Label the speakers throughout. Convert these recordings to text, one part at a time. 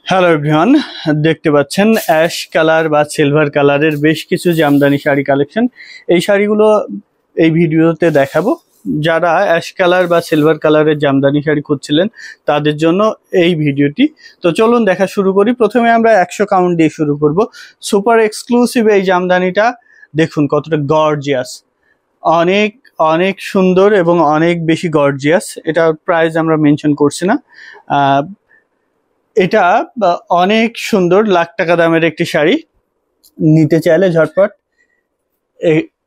Speaker 1: Hello everyone, দেখতে পাচ্ছেন ash colour বা সিলভার কালারের বেশ কিছু জামদানি শাড়ি কালেকশন। এই শাড়িগুলো এই ভিডিওতে দেখাবো। যারা অ্যাশ কালার বা সিলভার কালারের জামদানি শাড়ি খুঁজছিলেন তাদের জন্য এই ভিডিওটি। তো চলুন দেখা শুরু করি। প্রথমে আমরা 100 কাউন্ট দিয়ে শুরু করব। সুপার এক্সক্লুসিভ এই জামদানিটা দেখুন কতটা গর্জিয়াস, অনেক অনেক সুন্দর এবং অনেক বেশি গর্জিয়াস। এটার প্রাইস আমরা মেনশন করছি না। এটা অনেক সুন্দর, লাখ টাকা দামের একটি শাড়ি। নিতে চাইলে ঝটপট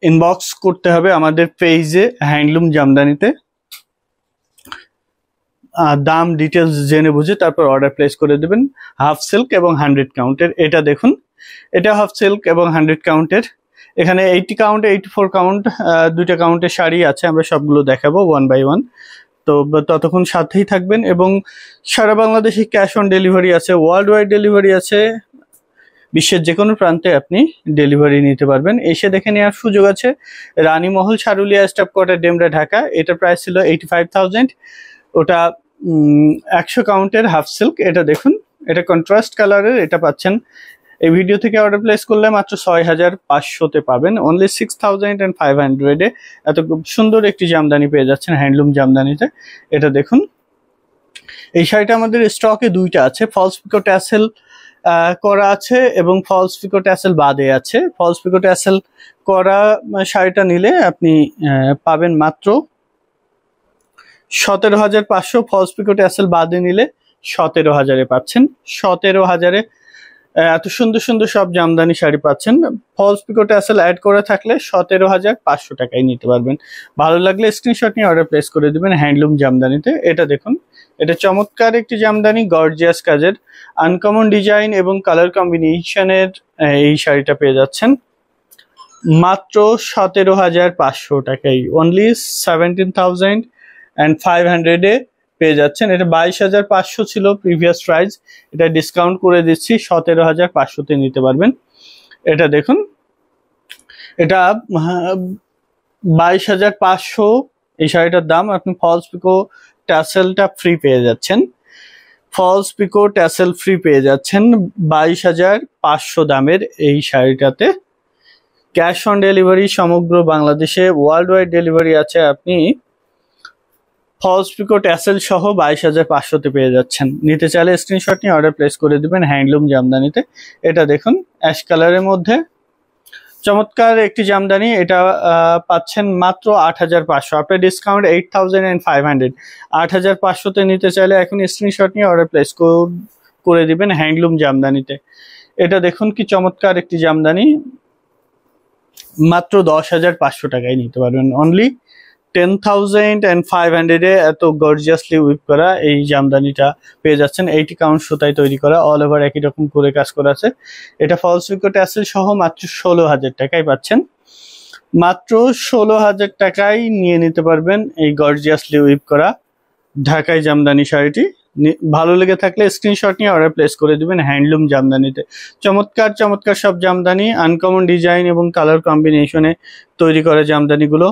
Speaker 1: ইনবক্স করতে হবে আমাদের পেজে হ্যান্ডলুম জামদানিতে। দাম ডিটেলস জেনে বুঝে তারপর অর্ডার প্লেস করে দেবেন। হাফ সিল্ক এবং 100 কাউন্টের। এটা দেখুন, এটা হাফ সিল্ক এবং 100 কাউন্টের। এখানে 80 কাউন্ট, 84 কাউন্ট, দুইটা কাউন্টের শাড়ি আছে। আমরা সবগুলো দেখাবো ওয়ান বাই ওয়ান। তো ততক্ষণ সাথেই থাকবেন। এবং সারা বাংলাদেশে ক্যাশ অন ডেলিভারি আছে, ওয়ার্ল্ড ওয়াইড ডেলিভারি আছে। বিশ্বের যে কোনো প্রান্তে আপনি ডেলিভারি নিতে পারবেন, এসে দেখে নেওয়ার সুযোগ আছে। রানীমহল, সারুলিয়া, স্টাফ কোয়ার্টার, ডেমরা, ঢাকা। এটার প্রাইস ছিল 85,000। ওটা 100 কাউন্টের হাফ সিল্ক। এটা দেখুন, এটা কন্ট্রাস্ট কালারের। এটা পাচ্ছেন এই ভিডিও থেকে অর্ডার প্লেস করলে মাত্র 6,500-তে পাবেন, অনলি 6,500-এ। এত সুন্দর একটি জামদানি পেয়ে যাচ্ছেন হ্যান্ডলুম জামদানিতে। এটা দেখুন, এই শাড়িটা আমাদের স্টকে দুইটা আছে। ফলস পিকো ট্যাসেল করা আছে এবং ফলস পিকো ট্যাসেল বাদে আছে। ফলস পিকো ট্যাসেল করা শাড়িটা নিলে আপনি পাবেন মাত্র 17,500। ফলস পিকো ট্যাসেল বাদে নিলে 17,000-এ পাচ্ছেন। 17,000-এ এত সুন্দর সুন্দর সব জামদানি শাড়ি পাচ্ছেন। ফলস পিকো ট্যাসেল অ্যাড করে থাকলে 17,500 টাকায় নিতে পারবেন। ভালো লাগলে স্ক্রিনশট নিয়ে অর্ডার প্লেস করে দেবেন হ্যান্ডলুম জামদানিতে। এটা দেখুন, এটা চমৎকার একটি জামদানি, গর্জিয়াস কাজের, আনকমন ডিজাইন এবং কালার কম্বিনেশনের এই শাড়িটা পেয়ে যাচ্ছেন মাত্র 17,500 টাকায়, অনলি 17,500-এ পেয়ে যাচ্ছেন। এটা 22,500 ছিল প্রিভিয়াস প্রাইস, এটা ডিসকাউন্ট করে দিচ্ছি 17,500-তে নিতে পারবেন। এটা দেখুন, এটা 22,500 এই শাড়িটার দাম। আপনি ফলস পিকো ট্যাসেলটা ফ্রি পেয়ে যাচ্ছেন। ফলস পিকো ট্যাসেল ফ্রি পেয়ে যাচ্ছেন 22,500 দামের এই শাড়িটাতে। ক্যাশ অন ডেলিভারি সমগ্র বাংলাদেশে, ওয়ার্ল্ড ওয়াইড ডেলিভারি আছে। আপনি ফলস পিকো ট্যাসেল সহ 22,500-তে পেয়ে যাচ্ছেন। নিতে চাইলে স্ক্রিনশট নিয়ে অর্ডার প্লেস করে দিবেন হ্যান্ডলুম জামদানিতে। এটা দেখুন, অ্যাশ কালারের মধ্যে চমৎকার একটি জামদানি। এটা পাচ্ছেন মাত্র 8,500। আপনার ডিসকাউন্ট 8,500। 8,500-তে নিতে চাইলে এখন স্ক্রিনশট নিয়ে অর্ডার প্লেস করে দিবেন হ্যান্ডলুম জামদানিতে। এটা দেখুন কি চমৎকার একটি জামদানি, মাত্র 10,500 টাকায় নিতে পারবেন, অনলি 10,500-এ এত গর্জিয়াসলি উইপ করা এই জামদানিটা পেয়ে যাচ্ছেন। 80 কাউন্ট সুতায় তৈরি করা, অল ওভার একই রকম করে কাজ করা আছে। এটা ফলস পিকো ট্যাসেল সহ মাত্র 16,000 টাকায় পাচ্ছেন। মাত্র 16,000 টাকায় নিয়ে নিতে পারবেন এই গর্জিয়াসলি উইপ করা ঢাকাই জামদানি শাড়িটি। ভালো লেগে থাকলে স্ক্রিনশট নিয়ে অর্ডার প্লেস করে দিবেন হ্যান্ডলুম জামদানিতে। চমৎকার চমৎকার সব জামদানি, আনকমন ডিজাইন এবং কালার কম্বিনেশনে তৈরি করা জামদানিগুলো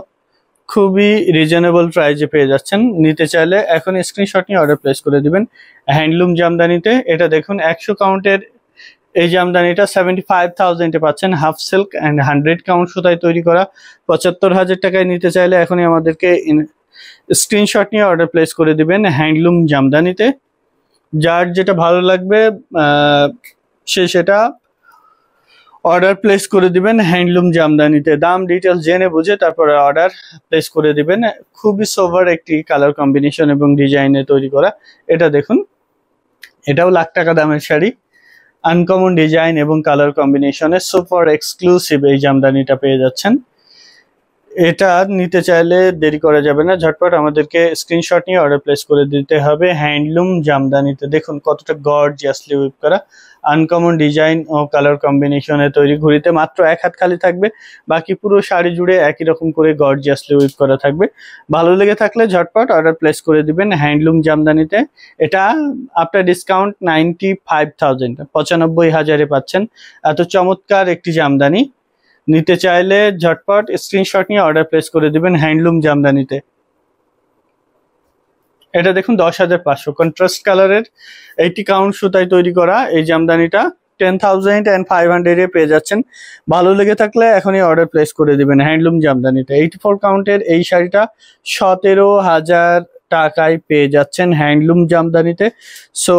Speaker 1: খুবই রিজনেবল প্রাইসে পেয়ে যাচ্ছেন। নিতে চাইলে এখন স্ক্রিনশট নিয়ে অর্ডার প্লেস করে দিবেন হ্যান্ডলুম জামদানিতে। এটা দেখুন, 100 কাউন্টের এই জামদানিটা 75,000-এ পাচ্ছেন। হাফ সিল্ক অ্যান্ড 100 কাউন্ট সুতায় তৈরি করা, 75,000 টাকায় নিতে চাইলে এখনই আমাদেরকে স্ক্রিনশট নিয়ে অর্ডার প্লেস করে দিবেন হ্যান্ডলুম জামদানিতে। যার যেটা ভালো লাগবে সেটা অর্ডার প্লেস করে দিবেন হ্যান্ডলুম জামদানিতে। দাম ডিটেলস জেনে বুঝে তারপরে অর্ডার প্লেস করে দিবেন। খুবই সোভার একটি কালার কম্বিনেশন এবং ডিজাইনে তৈরি করা। এটা দেখুন, এটাও লাখ টাকা দামের শাড়ি, আনকমন ডিজাইন এবং কালার কম্বিনেশনে সুপার এক্সক্লুসিভ এই জামদানিটা পেয়ে যাচ্ছেন। এটা নিতে চাইলে দেরি করা যাবে না, ঝটপট আমাদেরকে স্ক্রিনশট নিয়ে অর্ডার প্লেস করে দিতে হবে হ্যান্ডলুম জামদানিতে। দেখুন কতটা গর্জিয়াসলি উইপ করা, আনকমন ডিজাইন ও কালার কম্বিনেশনে তৈরি। ঘুরিতে মাত্র 1 হাত খালি থাকবে, বাকি পুরো শাড়ি জুড়ে একই রকম করে গর্জিয়াসলি উইপ করা থাকবে। ভালো লেগে থাকলে ঝটপট অর্ডার প্লেস করে দিবেন হ্যান্ডলুম জামদানিতে। এটা আপনার ডিসকাউন্ট 95,000, 95,000-এ পাচ্ছেন এত চমৎকার একটি জামদানি। নিতে চাইলে ঝটপট স্ক্রিনশট নিয়ে অর্ডার প্লেস করে দিবেন হ্যান্ডলুম জামদানিতে। এটা দেখুন 10,500 কন্ট্রাস্ট কালারের 80 কাউন্ট সুতায় তৈরি করা এই জামদানিটা 10,500 এ পেয়ে যাচ্ছেন। ভালো লেগে থাকলে এখনই অর্ডার প্লেস করে দিবেন। হ্যান্ডলুম জামদানিটা 84 কাউন্টের এই শাড়িটা 17,000 টাকায় পেয়ে যাচ্ছেন হ্যান্ডলুম জামদানিতে। সো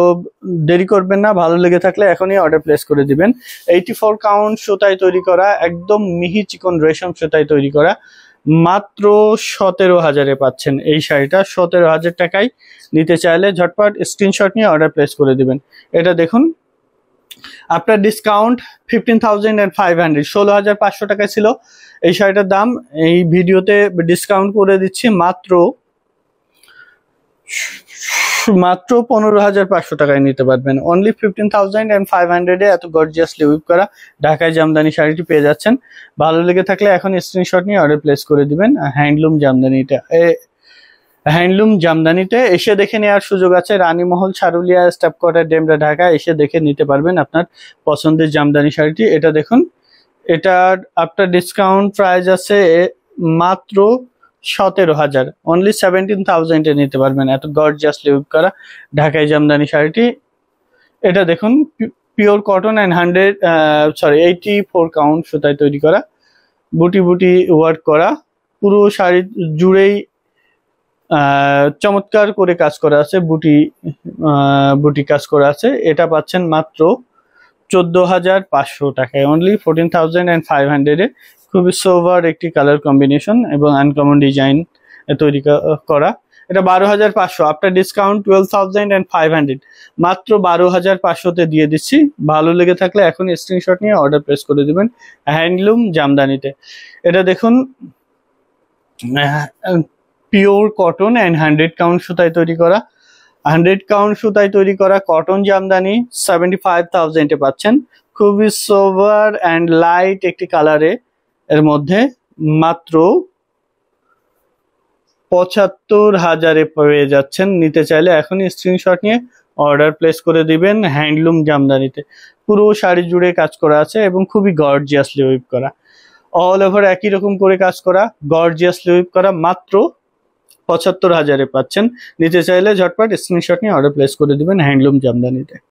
Speaker 1: দেরি করবেন না, ভালো লেগে থাকলে এখনই অর্ডার প্লেস করে দিবেন। 84 কাউন্ট সুতায় তৈরি করা, একদম মিহি চিকন রেশম সুতায় তৈরি করা, মাত্র 17,000-এ পাচ্ছেন এই শাড়িটা। 17,000 টাকায় নিতে চাইলে ঝটপট স্ক্রিনশট নিয়ে অর্ডার প্লেস করে দিবেন। এটা দেখুন আপনার ডিসকাউন্ট 15,500, 16,500 টাকায় ছিল এই শাড়িটার দাম। এই ভিডিওতে ডিসকাউন্ট করে দিচ্ছি মাত্র 15,500 টাকায় নিতে পারবেন। অনলি 15,500-এ এত গর্জিয়াসলি উইপ করা ঢাকায় জামদানি শাড়িটি পেয়ে যাচ্ছেন। ভালো লেগে থাকলে এখন স্ক্রিনশট নিয়ে অর্ডার প্লেস করে দিবেন। হ্যান্ডলুম জামদানিতে এসে দেখে নেওয়ার সুযোগ আছে। রানীমহল, ছারুলিয়া, স্টাফ কোয়ার্টার, ডেমরা, ঢাকা এসে দেখে নিতে পারবেন আপনার পছন্দের জামদানি শাড়িটি। এটা দেখুন, এটার আপনার ডিসকাউন্ট প্রাইস আছে মাত্র 17,000, অনলি 17,000-এ নিতে পারবেন এত গর্জিয়াসলি উইপ করা ঢাকাই জামদানি শাড়িটি। এটা দেখুন পিওর কটন অ্যান্ড 84 কাউন্ট সুতায় তৈরি করা, বুটি বুটি ওয়ার্ক করা, পুরো শাড়ি জুড়েই চমৎকার করে কাজ করা আছে, বুটি কাজ করা আছে। এটা পাচ্ছেন মাত্র 14,500 টাকায়, অনলি 14,500-এ। খুবই সোভার একটি কালার কম্বিনেশন এবং আনকমন ডিজাইন তৈরি করা। এটা 12,500, আপনার ডিসকাউন্ট 12,500, মাত্র 12,500-তে দিয়ে দিচ্ছি। ভালো লেগে থাকলে এখন স্ক্রিনশট নিয়ে অর্ডার প্লেস করে দিবেন হ্যান্ডলুম জামদানিতে। এটা দেখুন পিওর কটন অ্যান্ড 100 কাউন্ট সুতায় তৈরি করা, 100 কাউন্ট সুতায় তৈরি করা কটন জামদানি 75,000-এ পাচ্ছেন। খুবই সোভার অ্যান্ড লাইট একটি কালারে এর মধ্যে মাত্র 75,000-এ পেয়ে যাচ্ছেন। নিতে চাইলে এখনই স্ক্রিনশট নিয়ে অর্ডার প্লেস করে দিবেন হ্যান্ডলুম জামদানিতে। পুরো শাড়ি জুড়ে কাজ করা আছে এবং খুবই গর্জিয়াসলি উইপ করা, অল ওভার একই রকম করে কাজ করা, গর্জিয়াসলি উইপ করা, মাত্র 75,000-এ পাচ্ছেন। নিতে চাইলে ঝটপট স্ক্রিনশট নিয়ে অর্ডার প্লেস করে দিবেন হ্যান্ডলুম জামদানিতে।